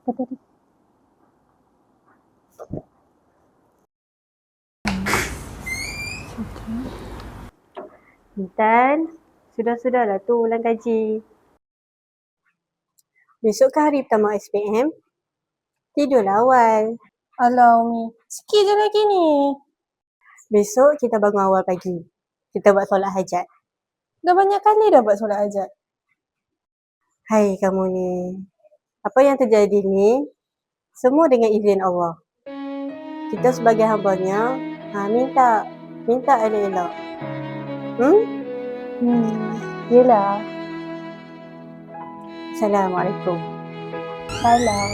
Apa tadi? Intan, sudah-sudahlah tu ulang kaji. Besok kan hari pertama SPM? Tidurlah awal. Alah Umi, sikit je lagi ni. Besok kita bangun awal pagi. Kita buat solat hajat. Dah banyak kali dah buat solat hajat. Hai kamu ni. Apa yang terjadi ni, semua dengan izin Allah. Kita sebagai hambanya, minta elok-elok. Yelah. Assalamualaikum. Salam.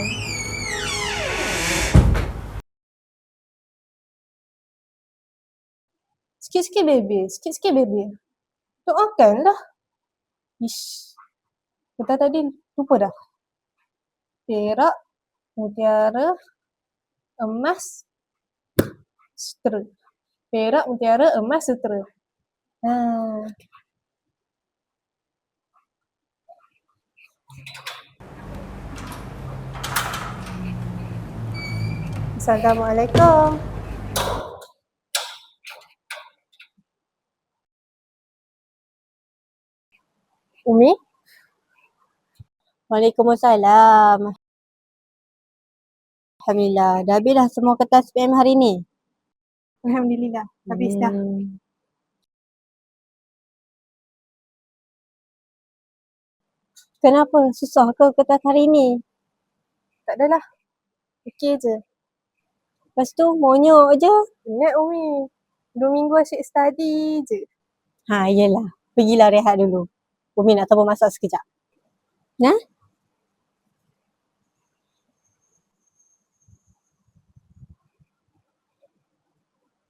Sikit-sikit baby. Doakanlah. Ish. Kita tadi lupa dah. Perak, mutiara, emas, sutera. Perak, mutiara, emas, sutera. Assalamualaikum. Umi? Waalaikumsalam. Alhamdulillah. Dah habis dah semua kertas SPM hari ni? Alhamdulillah. Habis dah. Kenapa? Susah ke kertas hari ni? Tak adalah. Okey je. Lepas tu monyok je. Ingat Umi. 2 minggu asyik study je. Yelah. Pergilah rehat dulu. Umi nak tolong masak sekejap.